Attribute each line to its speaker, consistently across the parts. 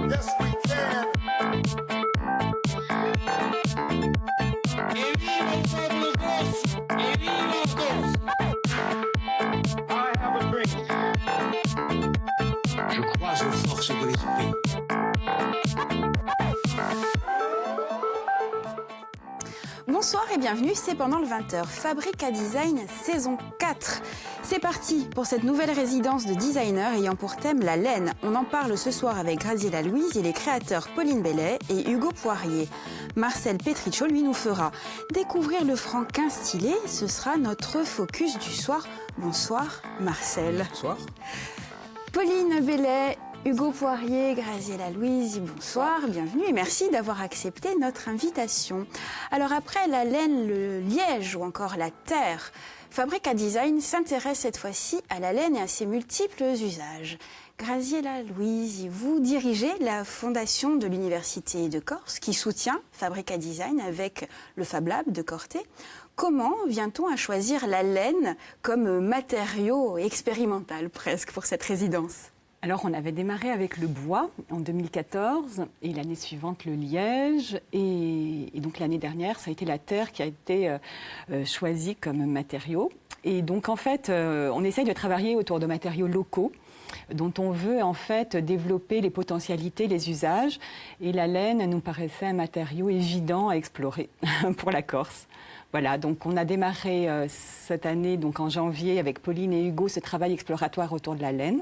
Speaker 1: Yes, we can.
Speaker 2: ¡Que viva el pueblo gozo! ¡Que viva el gozo!
Speaker 1: I have a dream.
Speaker 2: Je crois aux forces de l'esprit.
Speaker 3: Bonsoir et bienvenue, c'est pendant le 20h, Fabrica Design saison 4. C'est parti pour cette nouvelle résidence de designers ayant pour thème la laine. On en parle ce soir avec Graziella Louise et les créateurs Pauline Bellet et Hugo Poirier. Marcel Petriccio, lui, nous fera découvrir le franquin stylé. Ce sera notre focus du soir. Bonsoir Marcel.
Speaker 4: Bonsoir.
Speaker 3: Pauline Bellet, Hugo Poirier, Graziella Louise, bonsoir, bienvenue et merci d'avoir accepté notre invitation. Alors après la laine, le liège ou encore la terre, Fabrica Design s'intéresse cette fois-ci à la laine et à ses multiples usages. Graziella Louise, vous dirigez la fondation de l'Université de Corse qui soutient Fabrica Design avec le Fab Lab de Corté. Comment vient-on à choisir la laine comme matériau expérimental presque pour cette résidence ?
Speaker 5: Alors, on avait démarré avec le bois en 2014 et l'année suivante le liège. Et donc, l'année dernière, ça a été la terre qui a été choisie comme matériau. Et donc, en fait, on essaye de travailler autour de matériaux locaux dont on veut en fait développer les potentialités, les usages. Et la laine nous paraissait un matériau évident à explorer pour la Corse. Voilà, donc on a démarré cette année, donc en janvier, avec Pauline et Hugo, ce travail exploratoire autour de la laine.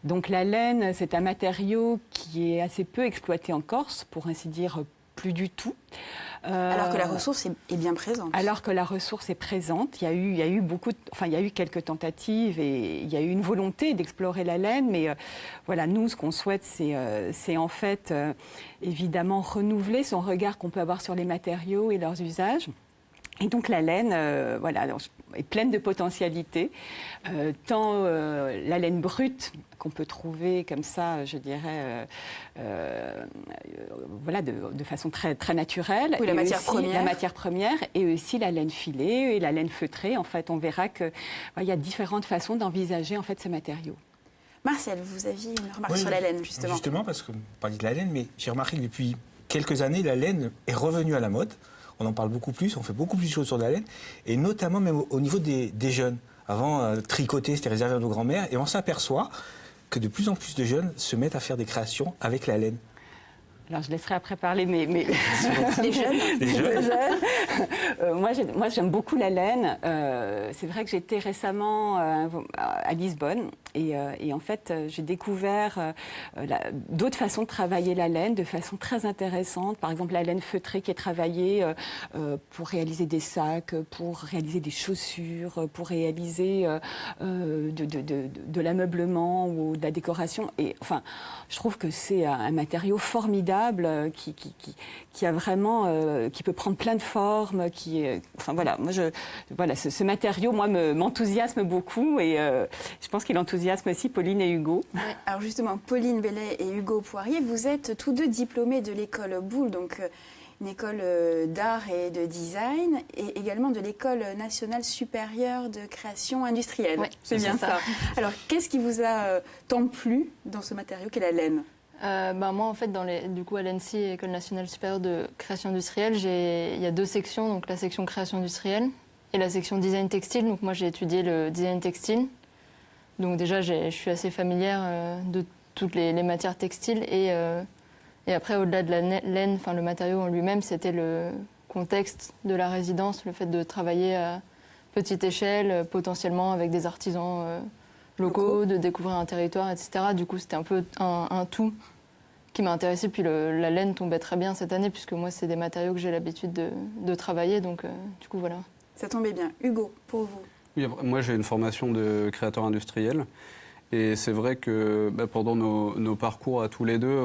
Speaker 5: Donc la laine, c'est un matériau qui est assez peu exploité en Corse, pour ainsi dire plus du tout.
Speaker 3: Alors que la ressource est bien présente.
Speaker 5: Alors que la ressource est présente. Il y a eu quelques tentatives et il y a eu une volonté d'explorer la laine. Mais voilà, nous, ce qu'on souhaite, c'est en fait évidemment renouveler son regard qu'on peut avoir sur les matériaux et leurs usages. Et donc la laine est pleine de potentialités, tant la laine brute qu'on peut trouver comme ça, je dirais, de façon très, très naturelle.
Speaker 3: Oui, la
Speaker 5: matière première. Et aussi la laine filée et la laine feutrée. En fait, on verra qu'il y a différentes façons d'envisager en fait, ces matériaux.
Speaker 3: Marcel, vous aviez une remarque sur la laine, justement.
Speaker 4: Justement, parce qu'on parlait de la laine, mais j'ai remarqué que depuis quelques années, la laine est revenue à la mode. On en parle beaucoup plus, on fait beaucoup plus de choses sur la laine, et notamment même au niveau des jeunes. Avant, tricoter, c'était réservé à nos grands-mères, et on s'aperçoit que de plus en plus de jeunes se mettent à faire des créations avec la laine.
Speaker 5: Alors, je laisserai après parler mais
Speaker 3: les jeunes.
Speaker 5: Moi, j'aime beaucoup la laine. C'est vrai que j'étais récemment à Lisbonne et en fait, j'ai découvert d'autres façons de travailler la laine de façon très intéressante. Par exemple, la laine feutrée qui est travaillée pour réaliser des sacs, pour réaliser des chaussures, pour réaliser de l'ameublement ou de la décoration. Et enfin, je trouve que c'est un matériau formidable qui a vraiment, qui peut prendre plein de formes, ce matériau, moi, m'enthousiasme beaucoup et je pense qu'il enthousiasme aussi Pauline et Hugo.
Speaker 3: Ouais, alors justement, Pauline Bellet et Hugo Poirier, vous êtes tous deux diplômés de l'école Boulle, donc une école d'art et de design, et également de l'école nationale supérieure de création industrielle.
Speaker 6: Ouais,
Speaker 3: c'est bien ça. Alors, qu'est-ce qui vous a tant plu dans ce matériau qu'est la laine ?
Speaker 6: Moi, en fait, du coup, à l'ENSI, École nationale supérieure de création industrielle, il y a deux sections, donc la section création industrielle et la section design textile. Donc moi, j'ai étudié le design textile. Donc déjà, je suis assez familière de toutes les matières textiles. Et après, au-delà de la laine, enfin le matériau en lui-même, c'était le contexte de la résidence, le fait de travailler à petite échelle, potentiellement avec des artisans locaux, de découvrir un territoire, etc. Du coup, c'était un peu un tout qui m'a intéressée. Puis la laine tombait très bien cette année, puisque moi, c'est des matériaux que j'ai l'habitude de travailler. Donc, du coup, voilà.
Speaker 3: Ça tombait bien. Hugo, pour vous ?
Speaker 7: Oui, moi, j'ai une formation de créateur industriel. Et c'est vrai que pendant nos parcours à tous les deux,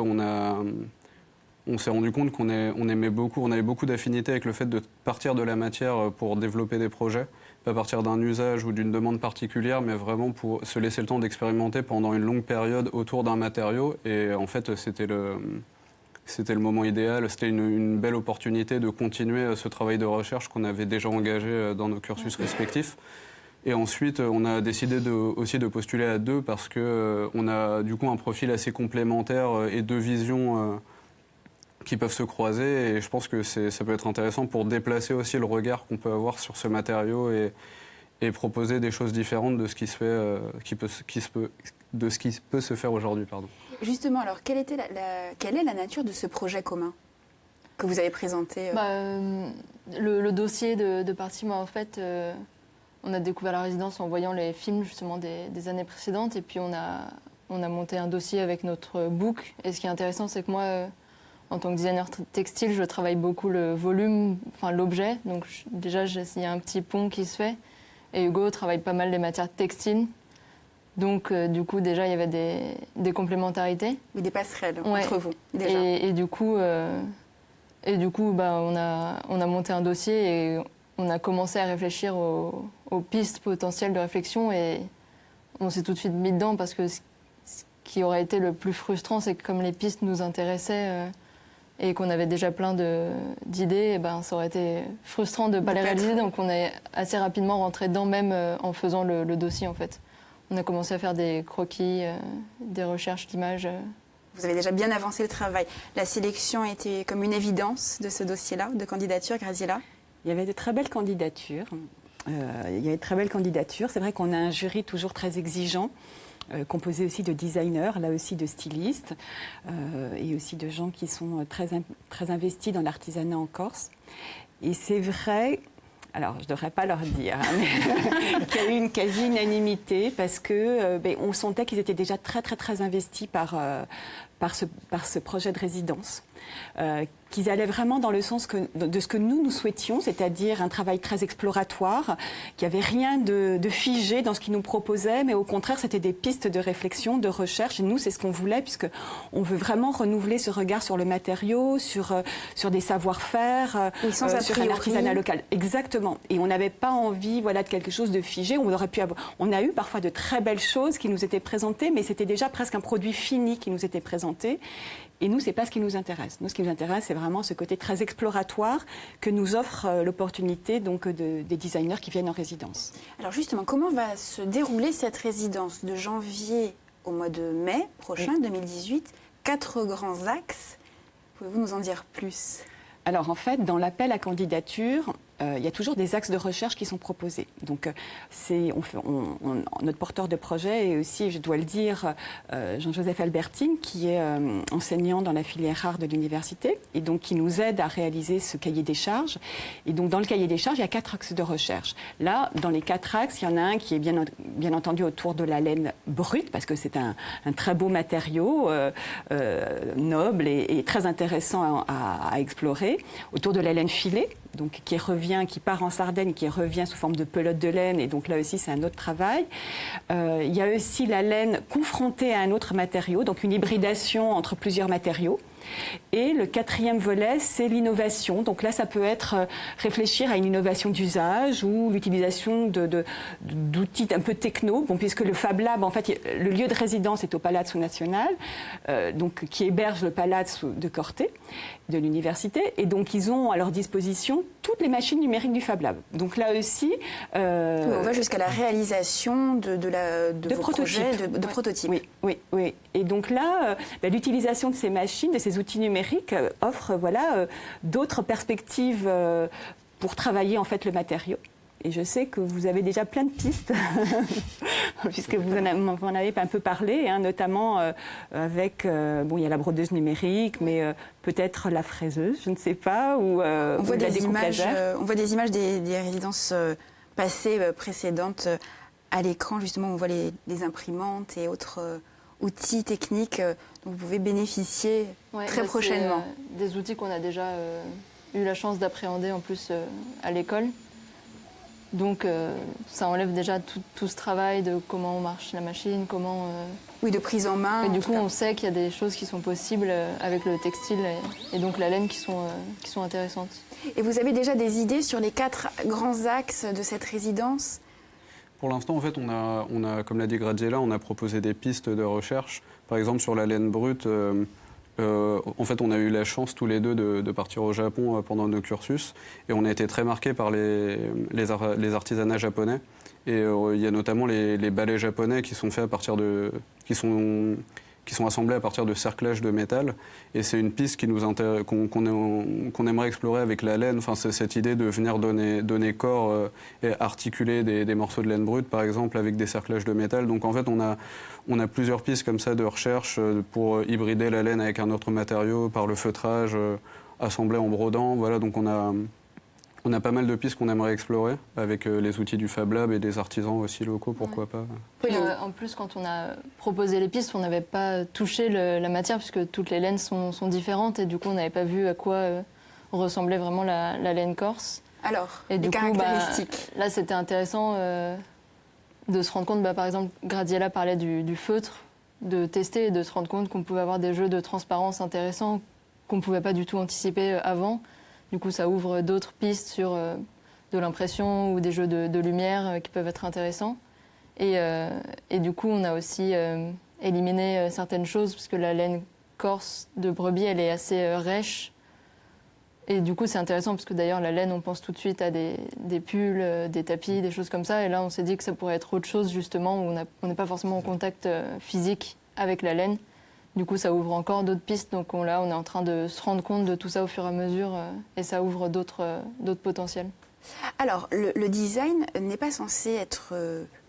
Speaker 7: on s'est rendu compte qu'on aimait beaucoup, on avait beaucoup d'affinités avec le fait de partir de la matière pour développer des projets. Pas partir d'un usage ou d'une demande particulière, mais vraiment pour se laisser le temps d'expérimenter pendant une longue période autour d'un matériau. Et en fait, c'était le moment idéal, c'était une belle opportunité de continuer ce travail de recherche qu'on avait déjà engagé dans nos cursus respectifs. Et ensuite, on a décidé aussi de postuler à 2 parce qu'on a du coup un profil assez complémentaire et 2 visions qui peuvent se croiser. Et je pense que ça peut être intéressant pour déplacer aussi le regard qu'on peut avoir sur ce matériau et proposer des choses différentes de ce qui se fait, de ce qui peut se faire aujourd'hui. Pardon.
Speaker 3: Justement, alors, quelle est la nature de ce projet commun que vous avez présenté
Speaker 6: Le dossier de partie, moi, en fait, on a découvert la résidence en voyant les films justement des années précédentes, et puis on a monté un dossier avec notre book. Et ce qui est intéressant, c'est que moi, en tant que designer textile, je travaille beaucoup le volume, enfin l'objet. Donc déjà, il y a un petit pont qui se fait. Et Hugo travaille pas mal les matières textiles. Donc du coup, déjà, il y avait des complémentarités.
Speaker 3: Oui, des passerelles
Speaker 6: Ouais.
Speaker 3: entre vous, déjà.
Speaker 6: Et du coup, on a monté un dossier et on a commencé à réfléchir aux pistes potentielles de réflexion, et on s'est tout de suite mis dedans parce que ce qui aurait été le plus frustrant, c'est que comme les pistes nous intéressaient et qu'on avait déjà plein d'idées, ça aurait été frustrant de ne pas les réaliser. Donc on est assez rapidement rentré dedans, même en faisant le dossier en fait. On a commencé à faire des croquis, des recherches d'images.
Speaker 3: Vous avez déjà bien avancé le travail. La sélection était comme une évidence de ce dossier-là, de candidature, Graziella?
Speaker 5: Il y avait de très belles candidatures. C'est vrai qu'on a un jury toujours très exigeant, composé aussi de designers, là aussi de stylistes, et aussi de gens qui sont très investis dans l'artisanat en Corse. Et c'est vrai, alors je ne devrais pas leur dire, mais qu'il y a eu une quasi-unanimité parce que on sentait qu'ils étaient déjà très investis par ce projet de résidence. Qu'ils allaient vraiment dans le sens de ce que nous souhaitions, c'est-à-dire un travail très exploratoire, qu'il n'y avait rien de figé dans ce qu'ils nous proposaient, mais au contraire, c'était des pistes de réflexion, de recherche. Et nous, c'est ce qu'on voulait, puisqu'on veut vraiment renouveler ce regard sur le matériau, sur des savoir-faire, sur un artisanat local. Exactement. Et on n'avait pas envie de quelque chose de figé. On a eu parfois de très belles choses qui nous étaient présentées, mais c'était déjà presque un produit fini qui nous était présenté. Et nous, ce n'est pas ce qui nous intéresse. Nous, ce qui nous intéresse, c'est vraiment ce côté très exploratoire que nous offre l'opportunité des designers qui viennent en résidence.
Speaker 3: Alors justement, comment va se dérouler cette résidence de janvier au mois de mai prochain, 2018 4 grands axes. Pouvez-vous nous en dire plus ?
Speaker 5: Alors en fait, dans l'appel à candidature, il y a toujours des axes de recherche qui sont proposés. Donc, notre porteur de projet est aussi, je dois le dire, Jean-Joseph Albertine, qui est enseignant dans la filière art de l'université et donc qui nous aide à réaliser ce cahier des charges. Et donc, dans le cahier des charges, il y a 4 axes de recherche. Là, dans les 4 axes, il y en a un qui est bien entendu autour de la laine brute, parce que c'est un très beau matériau, noble et très intéressant à explorer, autour de la laine filée, donc qui part en Sardaigne, qui revient sous forme de pelote de laine, et donc là aussi c'est un autre travail. Il y a aussi la laine confrontée à un autre matériau, donc une hybridation entre plusieurs matériaux. Et le 4e volet, c'est l'innovation. Donc là, ça peut être réfléchir à une innovation d'usage ou l'utilisation d'outils un peu techno. Bon, puisque le Fab Lab, en fait, le lieu de résidence est au Palazzo National, donc qui héberge le Palazzo de Corte, de l'université. Et donc, ils ont à leur disposition toutes les machines numériques du Fab Lab. Donc là aussi...
Speaker 3: on va jusqu'à la réalisation de vos projets, de prototypes.
Speaker 5: Oui. Et donc là, l'utilisation de ces machines, de ces outils numériques offre d'autres perspectives pour travailler en fait le matériau. Et je sais que vous avez déjà plein de pistes, puisque vous en avez un peu parlé, hein, notamment avec, il y a la brodeuse numérique, mais peut-être la fraiseuse, je ne sais pas, ou
Speaker 3: on voit
Speaker 5: la découpe laser.
Speaker 3: On voit des images des résidences passées, précédentes, à l'écran, justement, on voit les imprimantes et autres outils techniques dont vous pouvez bénéficier très prochainement.
Speaker 6: Des outils qu'on a déjà eu la chance d'appréhender en plus à l'école. Donc ça enlève déjà tout ce travail de comment marche la machine, comment...
Speaker 3: Oui, de prise en main.
Speaker 6: Et du coup, on sait qu'il y a des choses qui sont possibles avec le textile et donc la laine qui sont intéressantes.
Speaker 3: Et vous avez déjà des idées sur les 4 grands axes de cette résidence ?
Speaker 7: Pour l'instant, en fait, on a, comme l'a dit Graziella, on a proposé des pistes de recherche. Par exemple, sur la laine brute, En fait, on a eu la chance tous les deux de partir au Japon pendant nos cursus et on a été très marqués par les artisanats japonais. Et il y a notamment les balais japonais qui sont faits à partir qui sont assemblés à partir de cerclages de métal. Et c'est une piste qu'on aimerait explorer avec la laine. Enfin, c'est cette idée de venir donner corps et articuler des morceaux de laine brute, par exemple, avec des cerclages de métal. Donc en fait, on a plusieurs pistes comme ça de recherche pour hybrider la laine avec un autre matériau par le feutrage, assemblé en brodant. Voilà, donc on a pas mal de pistes qu'on aimerait explorer avec les outils du Fab Lab et des artisans aussi locaux, pourquoi pas.
Speaker 6: En plus, quand on a proposé les pistes, on n'avait pas touché la matière puisque toutes les laines sont différentes et du coup, on n'avait pas vu à quoi ressemblait vraiment la laine corse.
Speaker 3: Alors,
Speaker 6: et
Speaker 3: les
Speaker 6: du coup,
Speaker 3: caractéristiques.
Speaker 6: là, c'était intéressant de se rendre compte, par exemple, Graziella parlait du feutre, de tester et de se rendre compte qu'on pouvait avoir des jeux de transparence intéressants qu'on ne pouvait pas du tout anticiper avant. Du coup, ça ouvre d'autres pistes sur de l'impression ou des jeux de lumière qui peuvent être intéressants. Et du coup, on a aussi éliminé certaines choses, parce que la laine corse de brebis, elle est assez rêche. Et du coup, c'est intéressant, parce que d'ailleurs, la laine, on pense tout de suite à des pulls, des tapis, des choses comme ça. Et là, on s'est dit que ça pourrait être autre chose, justement, où on n'est pas forcément en contact physique avec la laine. Du coup, ça ouvre encore d'autres pistes. Donc là, on est en train de se rendre compte de tout ça au fur et à mesure et ça ouvre d'autres potentiels.
Speaker 3: Alors, le design n'est pas censé être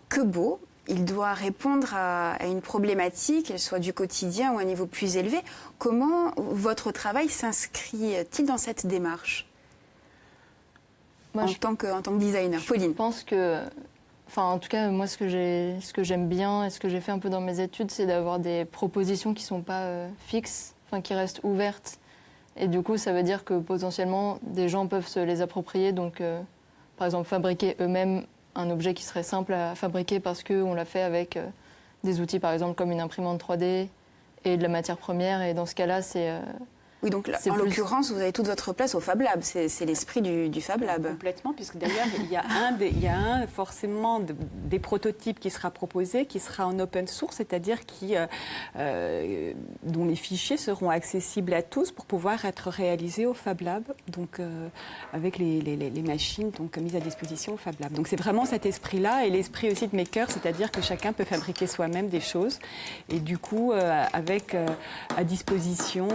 Speaker 3: que beau. Il doit répondre à une problématique, qu'elle soit du quotidien ou à un niveau plus élevé. Comment votre travail s'inscrit-il dans cette démarche en tant que designer? Pauline.
Speaker 6: Je pense que... Enfin, en tout cas, moi, ce que j'aime bien et ce que j'ai fait un peu dans mes études, c'est d'avoir des propositions qui ne sont pas fixes, enfin, qui restent ouvertes. Et du coup, ça veut dire que potentiellement, des gens peuvent se les approprier. Donc, par exemple, fabriquer eux-mêmes un objet qui serait simple à fabriquer parce qu'on l'a fait avec des outils, par exemple, comme une imprimante 3D et de la matière première. Et dans ce cas-là, c'est...
Speaker 3: Oui, donc là, en l'occurrence, vous avez toute votre place au Fab Lab. C'est l'esprit du Fab Lab.
Speaker 5: Complètement, puisque d'ailleurs, il y a forcément des prototypes qui sera proposé, qui sera en open source, c'est-à-dire dont les fichiers seront accessibles à tous pour pouvoir être réalisés au Fab Lab, donc avec les machines donc, mises à disposition au Fab Lab. Donc c'est vraiment cet esprit-là et l'esprit aussi de maker, c'est-à-dire que chacun peut fabriquer soi-même des choses et du coup avec à disposition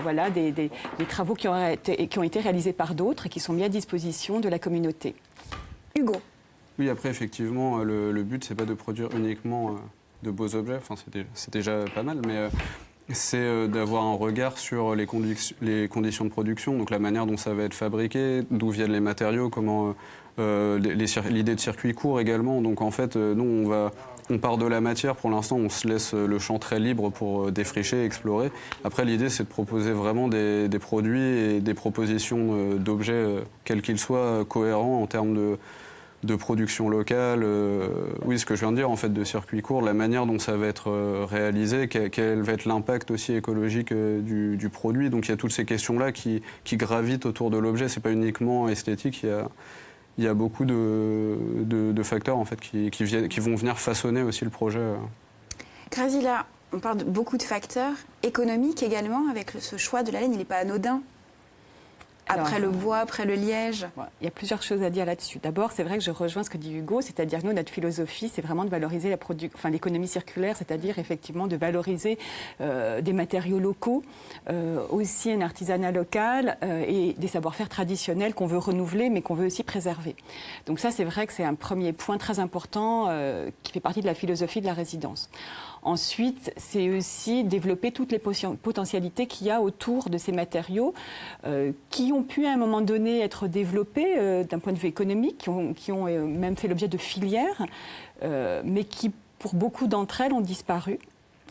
Speaker 5: voilà, des travaux qui ont été réalisés par d'autres et qui sont mis à disposition de la communauté.
Speaker 3: Hugo.
Speaker 7: Oui, après, effectivement, le but, c'est pas de produire uniquement de beaux objets, enfin, c'est déjà pas mal, mais c'est d'avoir un regard sur les conditions de production, donc la manière dont ça va être fabriqué, d'où viennent les matériaux, comment l'idée de circuit court également. Donc en fait, nous, on part de la matière. Pour l'instant, on se laisse le champ très libre pour défricher, explorer. Après, l'idée, c'est de proposer vraiment des produits et des propositions d'objets, quels qu'ils soient, cohérents en termes de production locale. Oui, ce que je viens de dire, en fait, de circuit court, la manière dont ça va être réalisé, quel va être l'impact aussi écologique du produit. Donc, il y a toutes ces questions-là qui gravitent autour de l'objet. C'est pas uniquement esthétique. Il y a beaucoup de facteurs en fait, qui vont venir façonner aussi le projet.
Speaker 3: Graziella, on parle de beaucoup de facteurs économiques également avec ce choix de la laine. Il n'est pas anodin. Après le bois, après le liège.
Speaker 5: Il y a plusieurs choses à dire là-dessus. D'abord, c'est vrai que je rejoins ce que dit Hugo, c'est-à-dire que nous, notre philosophie, c'est vraiment de valoriser l'économie circulaire, c'est-à-dire effectivement de valoriser des matériaux locaux, aussi un artisanat local et des savoir-faire traditionnels qu'on veut renouveler, mais qu'on veut aussi préserver. Donc ça, c'est vrai que c'est un premier point très important qui fait partie de la philosophie de la résidence. Ensuite, c'est aussi développer toutes les potentialités qu'il y a autour de ces matériaux qui ont pu à un moment donné être développés d'un point de vue économique, qui ont même fait l'objet de filières, mais qui, pour beaucoup d'entre elles, ont disparu.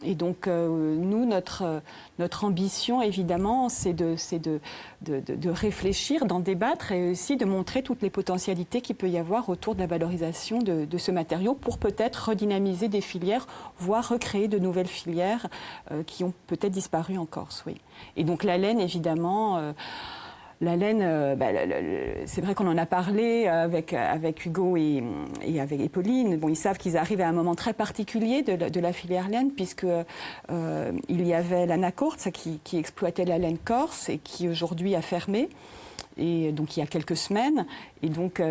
Speaker 5: Et donc, nous, notre ambition, évidemment, c'est de réfléchir, d'en débattre et aussi de montrer toutes les potentialités qu'il peut y avoir autour de la valorisation de ce matériau pour peut-être redynamiser des filières, voire recréer de nouvelles filières qui ont peut-être disparu en Corse, oui. Et donc, la laine, évidemment... La laine, c'est vrai qu'on en a parlé avec Hugo et avec Pauline. Bon, ils savent qu'ils arrivent à un moment très particulier de la filière laine, puisque il y avait l'Anacourt qui exploitait la laine corse et qui aujourd'hui a fermé. Et donc il y a quelques semaines. Et donc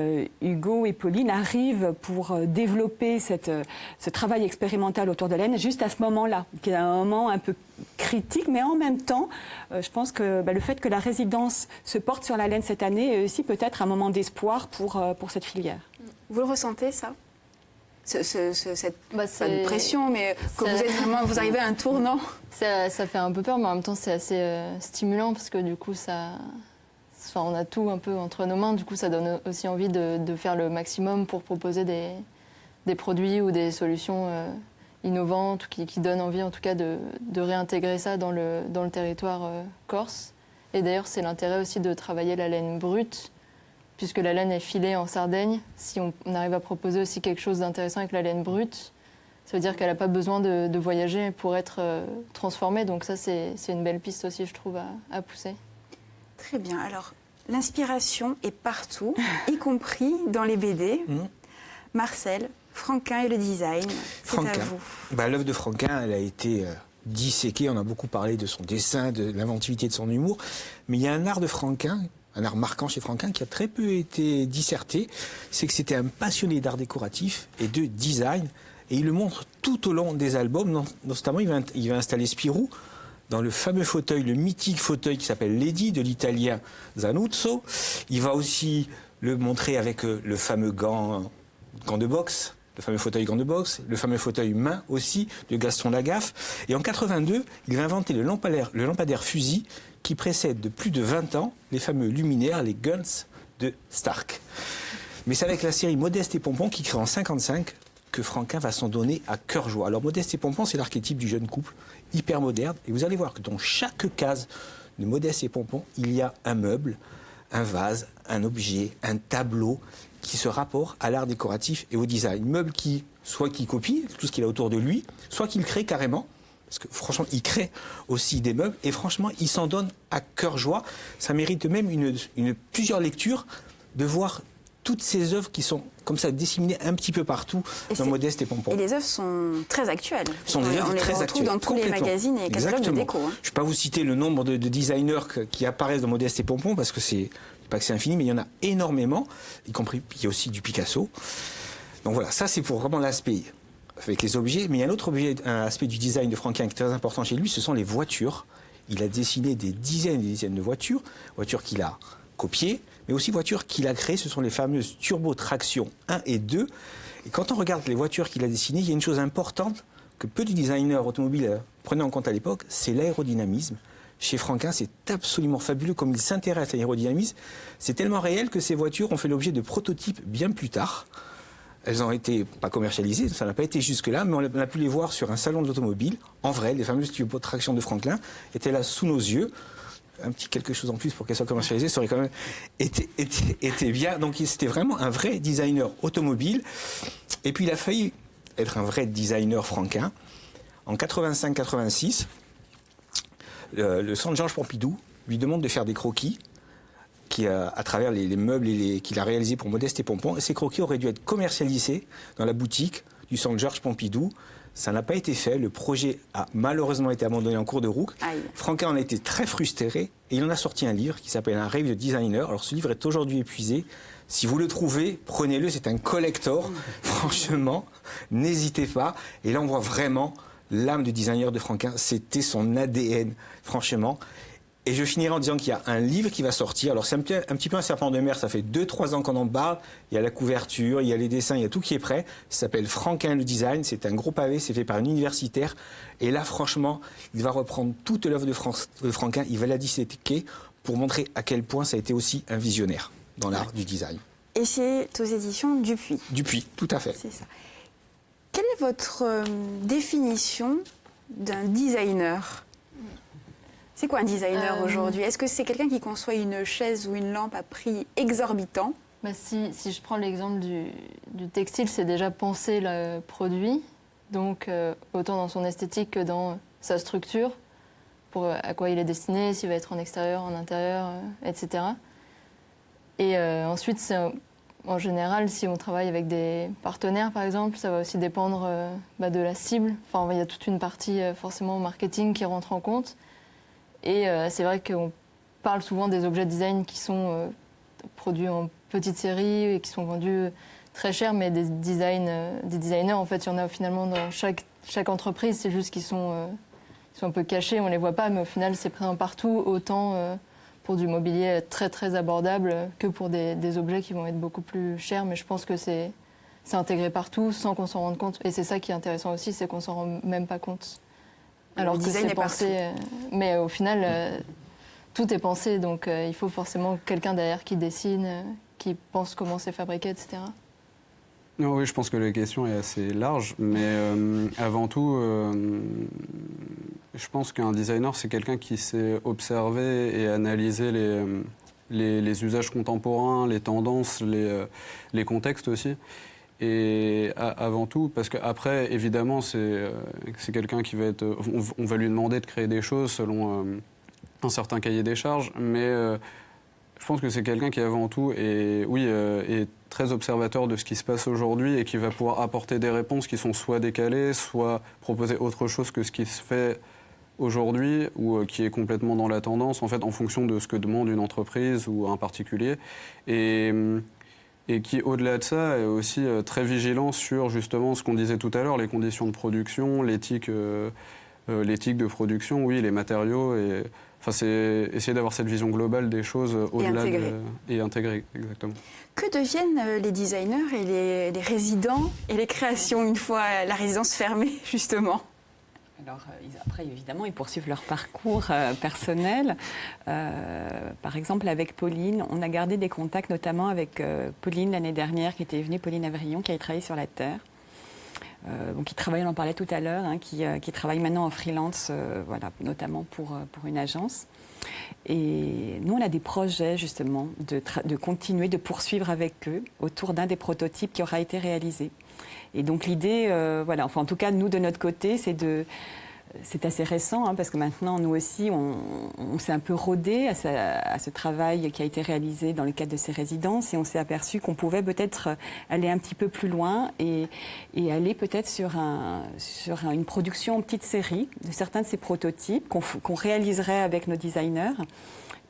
Speaker 5: Hugo et Pauline arrivent pour développer ce travail expérimental autour de la laine juste à ce moment-là, qui est un moment un peu critique, mais en même temps, je pense que le fait que la résidence se porte sur la laine cette année est aussi peut-être un moment d'espoir pour cette filière.
Speaker 3: Vous le ressentez, ça cette pas
Speaker 6: c'est-
Speaker 3: de pression, mais que
Speaker 6: ça-
Speaker 3: vous êtes vraiment, vous arrivez à un tournant.
Speaker 6: Ça fait un peu peur, mais en même temps, c'est assez stimulant parce que du coup, on a tout un peu entre nos mains. Du coup, ça donne aussi envie de faire le maximum pour proposer des produits ou des solutions innovantes qui donnent envie, en tout cas, de réintégrer ça dans le territoire corse. Et d'ailleurs, c'est l'intérêt aussi de travailler la laine brute, puisque la laine est filée en Sardaigne. Si on arrive à proposer aussi quelque chose d'intéressant avec la laine brute, ça veut dire qu'elle n'a pas besoin de voyager pour être transformée. Donc ça, c'est une belle piste aussi, je trouve, à pousser.
Speaker 3: Très bien. Alors, l'inspiration est partout, y compris dans les BD. Marcel, Franquin et le design, c'est à
Speaker 4: Franquin.
Speaker 3: vous.
Speaker 4: L'œuvre de Franquin, elle a été disséquée. On a beaucoup parlé de son dessin, de l'inventivité de son humour. Mais il y a un art de Franquin, un art marquant chez Franquin, qui a très peu été disserté. C'est que c'était un passionné d'art décoratif et de design. Et il le montre tout au long des albums. Notamment, il va installer Spirou dans le fameux fauteuil, le mythique fauteuil qui s'appelle Lady, de l'italien Zanuzzo. Il va aussi le montrer avec le fameux gant de boxe, le fameux fauteuil gant de boxe, le fameux fauteuil main aussi, de Gaston Lagaffe. Et en 82, il va inventer le lampadaire fusil qui précède de plus de 20 ans les fameux luminaires, les Guns de Stark. Mais c'est avec la série Modeste et Pompon, qui crée en 55, que Franquin va s'en donner à cœur joie. Alors Modeste et Pompon, c'est l'archétype du jeune couple, hyper moderne. Et vous allez voir que dans chaque case de Modeste et Pompon, il y a un meuble, un vase, un objet, un tableau qui se rapporte à l'art décoratif et au design. Meuble qui, soit qui copie tout ce qu'il a autour de lui, soit qu'il crée carrément. Parce que franchement, il crée aussi des meubles et franchement, il s'en donne à cœur joie. Ça mérite même plusieurs lectures de voir toutes ces œuvres qui sont comme ça disséminées un petit peu partout dans Modeste et Pompon.
Speaker 3: Et les œuvres sont très actuelles.
Speaker 4: Ce sont des œuvres très
Speaker 3: On les retrouve
Speaker 4: actuelles.
Speaker 3: dans tous les
Speaker 4: Complètement.
Speaker 3: magazines et catalogues de
Speaker 4: Exactement.
Speaker 3: déco. Hein.
Speaker 4: Je ne vais pas vous citer le nombre de designers qui apparaissent dans Modeste et Pompon parce que c'est pas que c'est infini, mais il y en a énormément, y compris il y a aussi du Picasso. Donc voilà, ça c'est pour vraiment l'aspect avec les objets. Mais il y a un autre aspect du design de Franquin qui est très important chez lui, ce sont les voitures. Il a dessiné des dizaines et des dizaines de voitures qu'il a copiées, mais aussi voitures qu'il a créées. Ce sont les fameuses turbo-traction 1 et 2. Et quand on regarde les voitures qu'il a dessinées, il y a une chose importante que peu de designers automobiles prenaient en compte à l'époque, c'est l'aérodynamisme. Chez Franquin, c'est absolument fabuleux comme il s'intéresse à l'aérodynamisme. C'est tellement réel que ces voitures ont fait l'objet de prototypes bien plus tard. Elles ont été pas commercialisées, ça n'a pas été jusque-là, mais on a pu les voir sur un salon de l'automobile. En vrai, les fameuses turbo-traction de Franklin étaient là sous nos yeux. Un petit quelque chose en plus pour qu'elles soient commercialisées, ça aurait quand même été bien. Donc c'était vraiment un vrai designer automobile. Et puis il a failli être un vrai designer Franquin. En 85-86, le centre Georges Pompidou lui demande de faire des croquis à travers les meubles qu'il a réalisés pour Modeste et Pompon. Et ces croquis auraient dû être commercialisés dans la boutique du centre Georges Pompidou. Ça n'a pas été fait. Le projet a malheureusement été abandonné en cours de route.
Speaker 3: Aïe.
Speaker 4: Franquin en a été très frustré et il en a sorti un livre qui s'appelle Un rêve de designer. Alors ce livre est aujourd'hui épuisé. Si vous le trouvez, prenez-le. C'est un collector. Franchement, n'hésitez pas. Et là, on voit vraiment l'âme de designer de Franquin. C'était son ADN, franchement. Et je finirai en disant qu'il y a un livre qui va sortir. Alors c'est un petit peu un serpent de mer, ça fait 2-3 ans qu'on en parle. Il y a la couverture, il y a les dessins, il y a tout qui est prêt. Ça s'appelle Franquin le design, c'est un gros pavé, c'est fait par un universitaire. Et là franchement, il va reprendre toute l'œuvre de Franquin, il va la disséquer pour montrer à quel point ça a été aussi un visionnaire dans l'art du design.
Speaker 3: Et c'est aux éditions Dupuis.
Speaker 4: Dupuis, tout à fait.
Speaker 3: C'est ça. Quelle est votre définition d'un designer ? C'est quoi un designer aujourd'hui ? Est-ce que c'est quelqu'un qui conçoit une chaise ou une lampe à prix exorbitant ?
Speaker 6: Si je prends l'exemple du textile, c'est déjà penser le produit, donc autant dans son esthétique que dans sa structure. à quoi il est destiné, s'il va être en extérieur, en intérieur, etc. Et ensuite, en général, si on travaille avec des partenaires, par exemple, ça va aussi dépendre de la cible. Enfin, il y a toute une partie forcément marketing qui rentre en compte. Et c'est vrai qu'on parle souvent des objets design qui sont produits en petite série et qui sont vendus très cher, mais des designers, en fait, il y en a finalement dans chaque entreprise. C'est juste qu'ils sont un peu cachés, on ne les voit pas, mais au final, c'est présent partout, autant pour du mobilier très, très abordable que pour des objets qui vont être beaucoup plus chers. Mais je pense que c'est intégré partout sans qu'on s'en rende compte. Et c'est ça qui est intéressant aussi, c'est qu'on ne s'en rend même pas compte. Alors que c'est pensé, mais au final, tout est pensé, donc il faut forcément quelqu'un derrière qui dessine, qui pense comment c'est fabriqué, etc.
Speaker 7: Non, oui, je pense que la question est assez large, mais avant tout, je pense qu'un designer, c'est quelqu'un qui sait observer et analyser les usages contemporains, les tendances, les contextes aussi. Et avant tout, parce qu'après, évidemment, c'est quelqu'un qui va être... On va lui demander de créer des choses selon un certain cahier des charges, mais je pense que c'est quelqu'un qui, avant tout, est très observateur de ce qui se passe aujourd'hui et qui va pouvoir apporter des réponses qui sont soit décalées, soit proposer autre chose que ce qui se fait aujourd'hui ou qui est complètement dans la tendance, en fait, en fonction de ce que demande une entreprise ou un particulier. Et qui, au-delà de ça, est aussi très vigilant sur, justement, ce qu'on disait tout à l'heure, les conditions de production, l'éthique de production, oui, les matériaux. Enfin, c'est essayer d'avoir cette vision globale des choses au-delà et intégrer, exactement.
Speaker 3: Que deviennent les designers et les résidents et les créations une fois la résidence fermée, justement ?
Speaker 5: Alors, après, évidemment, ils poursuivent leur parcours personnel. Par exemple, avec Pauline, on a gardé des contacts, notamment avec Pauline l'année dernière, qui était venue, Pauline Avrillon, qui avait travaillé sur la Terre. Qui travaille, on en parlait tout à l'heure, qui travaille maintenant en freelance, voilà, notamment pour une agence. Et nous, on a des projets, justement, de continuer, de poursuivre avec eux autour d'un des prototypes qui aura été réalisé. Et donc l'idée, voilà, enfin en tout cas nous de notre côté, c'est assez récent parce que maintenant nous aussi on s'est un peu rodé à ce travail qui a été réalisé dans le cadre de ces résidences et on s'est aperçu qu'on pouvait peut-être aller un petit peu plus loin et aller peut-être sur une production en petite série de certains de ces prototypes qu'on réaliserait avec nos designers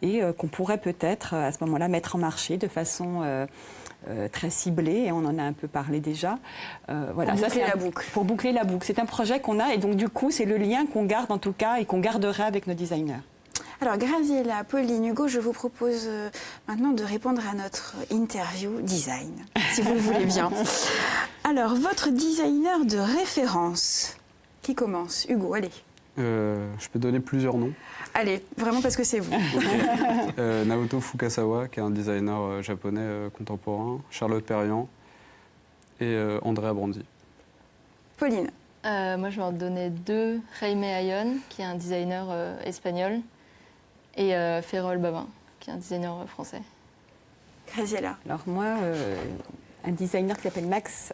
Speaker 5: et qu'on pourrait peut-être à ce moment-là mettre en marché de façon très ciblé, et on en a un peu parlé déjà. Voilà,
Speaker 3: pour boucler la boucle.
Speaker 5: Pour boucler la boucle. C'est un projet qu'on a, et donc du coup, c'est le lien qu'on garde en tout cas, et qu'on garderait avec nos designers.
Speaker 3: Alors, Graziella, Pauline, Hugo, je vous propose maintenant de répondre à notre interview design, si vous le voulez bien. Alors, votre designer de référence, qui commence ? Hugo, allez.
Speaker 7: Je peux donner plusieurs noms.
Speaker 3: Allez, vraiment parce que c'est vous.
Speaker 7: Naoto Fukasawa, qui est un designer japonais contemporain, Charlotte Perriand et Andrea Brandi.
Speaker 3: Pauline.
Speaker 6: Moi, je vais en donner deux. Jaime Ayon, qui est un designer espagnol, et Ferrol Babin, qui est un designer français.
Speaker 3: Graziella.
Speaker 5: Alors moi, un designer qui s'appelle Max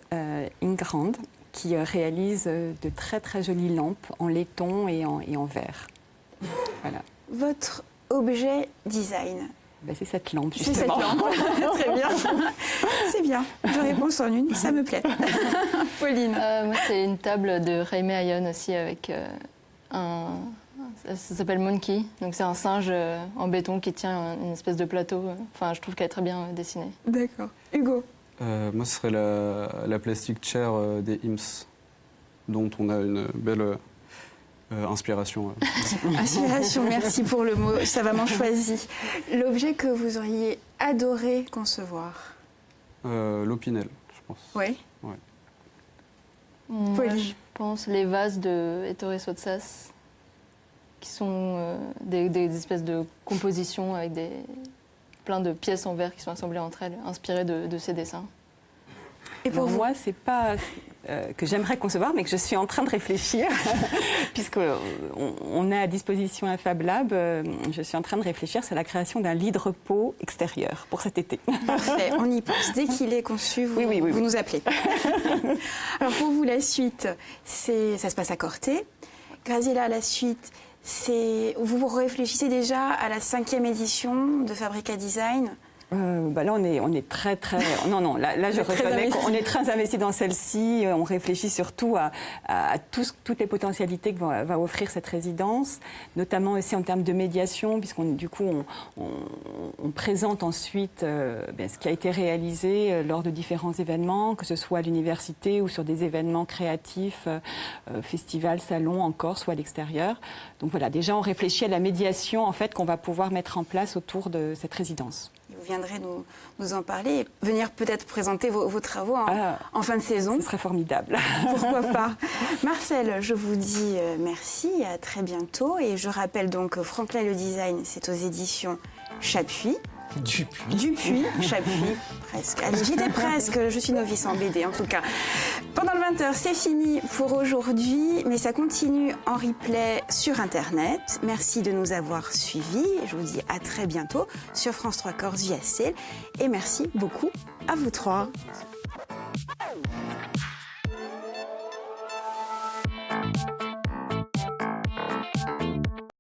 Speaker 5: Ingrand, qui réalise de très très jolies lampes en laiton et en verre. Voilà.
Speaker 3: Votre objet design ?
Speaker 5: C'est cette lampe,
Speaker 3: C'est cette
Speaker 5: justement.
Speaker 3: lampe. Très bien. C'est bien. Deux réponses en une, ça me plaît. Pauline.
Speaker 6: Moi, c'est une table de Jaime Ayon aussi avec ça s'appelle Monkey. Donc c'est un singe en béton qui tient une espèce de plateau. Enfin, je trouve qu'elle est très bien dessinée.
Speaker 3: D'accord. Hugo.
Speaker 7: Moi, ce serait la plastic chair des IMSS, dont on a une belle inspiration.
Speaker 3: Inspiration, merci pour le mot savamment choisi. L'objet que vous auriez adoré concevoir ?
Speaker 7: L'Opinel, je pense.
Speaker 3: Oui.
Speaker 7: Ouais.
Speaker 6: Moi, je pense les vases de Ettore Sottsass, qui sont des espèces de compositions avec plein de pièces en verre qui sont assemblées entre elles, inspirées de ces dessins.
Speaker 5: Et pour moi, c'est pas que j'aimerais concevoir, mais que je suis en train de réfléchir, puisqu'on a à disposition un Fab Lab. Je suis en train de réfléchir sur la création d'un lit de repos extérieur pour cet été.
Speaker 3: Parfait, on y pense. Dès qu'il est conçu, vous nous appelez. Alors pour vous, la suite, ça se passe à Corté. Graziella, la suite, Vous réfléchissez déjà à la 5e édition de Fabrica Design?
Speaker 5: Là, on est très, très... Non, là je reconnais qu'on est très investi dans celle-ci. On réfléchit surtout à toutes les potentialités que va offrir cette résidence, notamment aussi en termes de médiation, puisqu'on présente ensuite ce qui a été réalisé lors de différents événements, que ce soit à l'université ou sur des événements créatifs, festivals, salons en Corse ou à l'extérieur. Donc voilà, déjà on réfléchit à la médiation en fait qu'on va pouvoir mettre en place autour de cette résidence.
Speaker 3: Vous viendrez nous en parler et venir peut-être présenter vos travaux en fin de saison.
Speaker 5: Ce serait formidable.
Speaker 3: Pourquoi pas. Marcel, je vous dis merci, à très bientôt. Et je rappelle donc que Franklin le Design, c'est aux éditions Chapuis. Dupuis, Chapuis, presque. Allez, j'étais presque, je suis novice en BD en tout cas. Pendant le 20h, c'est fini pour aujourd'hui, mais ça continue en replay sur Internet. Merci de nous avoir suivis. Je vous dis à très bientôt sur France 3 Corse via CEL. Et merci beaucoup à vous trois.